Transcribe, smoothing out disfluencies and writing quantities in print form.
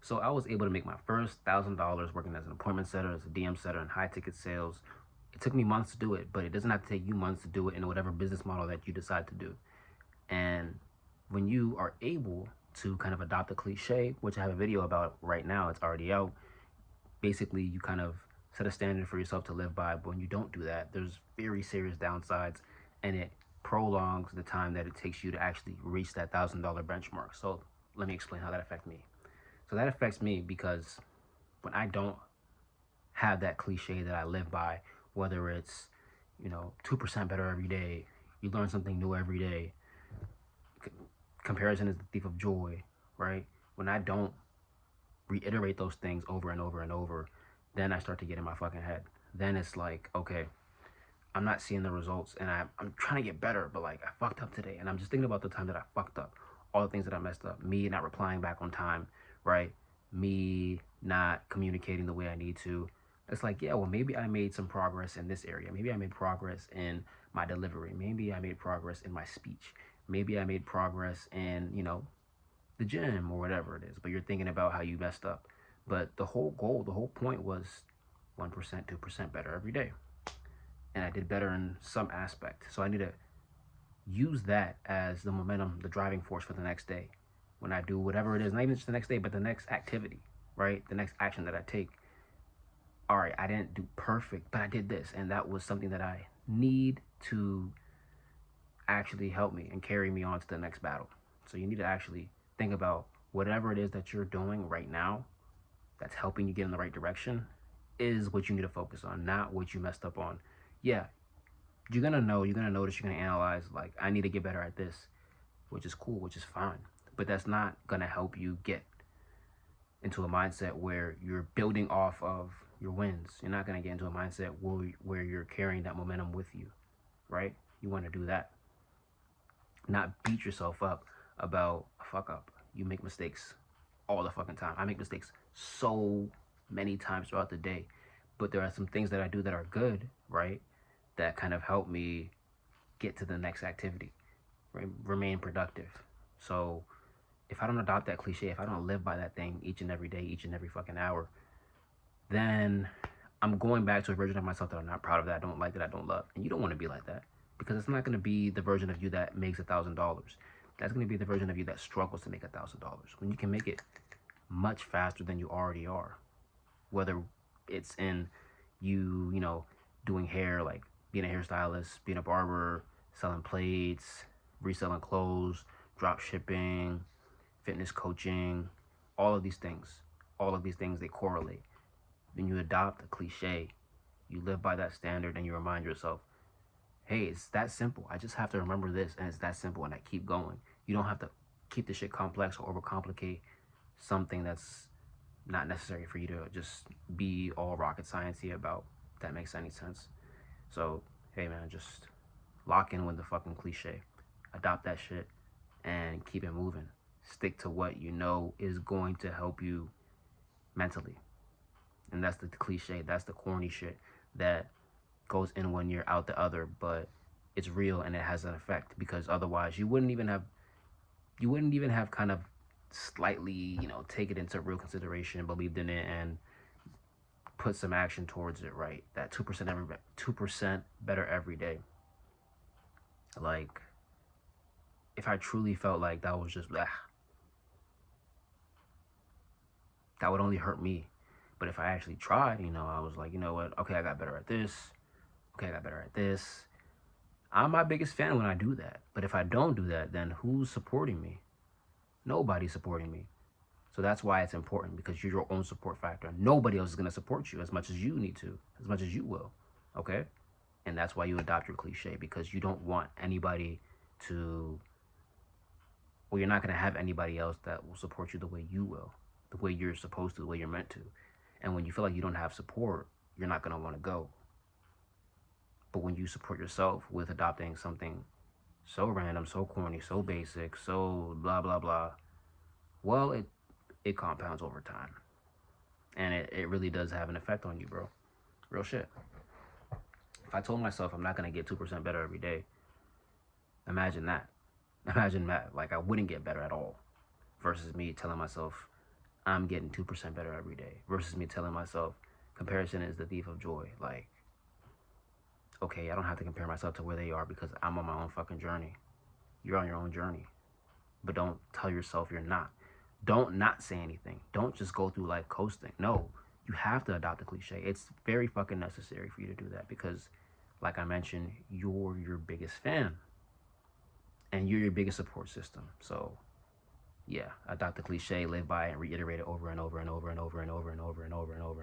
So I was able to make my first $1,000 working as an appointment setter, as a DM setter, in high ticket sales. It took me months to do it, but it doesn't have to take you months to do it in whatever business model that you decide to do. And when you are able to kind of adopt a cliche, which I have a video about right now, it's already out. Basically, you kind of set a standard for yourself to live by, but when you don't do that, there's very serious downsides, and it prolongs the time that it takes you to actually reach that $1,000 benchmark. So let me explain how that affects me. So that affects me because when I don't have that cliche that I live by, whether it's, 2% better every day, you learn something new every day, comparison is the thief of joy, right? When I don't reiterate those things over and over and over, then I start to get in my fucking head. Then it's like, okay, I'm not seeing the results, and I'm trying to get better, but like I fucked up today, and I'm just thinking about the time that I fucked up, all the things that I messed up, me not replying back on time, right? Me not communicating the way I need to. It's like, yeah, well, maybe I made some progress in this area. Maybe I made progress in my delivery. Maybe I made progress in my speech. Maybe I made progress in, the gym or whatever it is. But you're thinking about how you messed up. But the whole goal, the whole point was 1%, 2% better every day. And I did better in some aspect. So I need to use that as the momentum, the driving force for the next day. When I do whatever it is, not even just the next day, but the next activity, right? The next action that I take. All right, I didn't do perfect, but I did this. And that was something that I need to actually help me and carry me on to the next battle. So you need to actually think about whatever it is that you're doing right now that's helping you get in the right direction is what you need to focus on, not what you messed up on. Yeah, you're gonna know, you're gonna notice, you're gonna analyze, like, I need to get better at this, which is cool, which is fine. But that's not gonna help you get into a mindset where you're building off of your wins. You're not gonna get into a mindset where you're carrying that momentum with you, right? You wanna do that. Not beat yourself up about a fuck up. You make mistakes all the fucking time. I make mistakes so many times throughout the day. But there are some things that I do that are good, right? That kind of help me get to the next activity, right? Remain productive. So if I don't adopt that cliche, if I don't live by that thing each and every day, each and every fucking hour, then I'm going back to a version of myself that I'm not proud of, that I don't like, that I don't love. And you don't want to be like that, because it's not going to be the version of you that makes $1,000. That's going to be the version of you that struggles to make $1,000 when you can make it much faster than you already are. Whether it's in you, doing hair, like being a hairstylist, being a barber, selling plates, reselling clothes, drop shipping, fitness coaching, all of these things, they correlate. When you adopt a cliche, you live by that standard and you remind yourself, hey, it's that simple. I just have to remember this, and it's that simple, and I keep going. You don't have to keep the shit complex or overcomplicate something that's not necessary for you to just be all rocket sciencey about, if that makes any sense. So, hey man, just lock in with the fucking cliche. Adopt that shit and keep it moving. Stick to what you know is going to help you mentally. And that's the cliche, that's the corny shit that goes in one ear, out the other, but it's real and it has an effect, because otherwise you wouldn't even have kind of slightly, take it into real consideration, believed in it, and put some action towards it, right? That 2% better every day. Like, if I truly felt like that was just that would only hurt me. But if I actually tried, I was like, you know what? Okay, I got better at this. Okay, I got better at this. I'm my biggest fan when I do that. But if I don't do that, then who's supporting me? Nobody's supporting me. So that's why it's important, because you're your own support factor. Nobody else is going to support you as much as you need to, as much as you will. Okay? And that's why you adopt your cliche, because you don't want anybody to, well, you're not going to have anybody else that will support you the way you will, the way you're supposed to, the way you're meant to. And when you feel like you don't have support, you're not going to want to go. But when you support yourself with adopting something so random, so corny, so basic, so blah, blah, blah, well, it compounds over time. And it really does have an effect on you, bro. Real shit. If I told myself I'm not going to get 2% better every day, imagine that. Imagine that. Like, I wouldn't get better at all. Versus me telling myself I'm getting 2% better every day versus me telling myself comparison is the thief of joy. Like, okay, I don't have to compare myself to where they are because I'm on my own fucking journey. You're on your own journey. But don't tell yourself you're not. Don't not say anything. Don't just go through life coasting. No, you have to adopt a cliche. It's very fucking necessary for you to do that because, like I mentioned, you're your biggest fan and you're your biggest support system. So, yeah, adopt the cliche, live by it, and reiterate it over and over and over and over and over and over and over and over.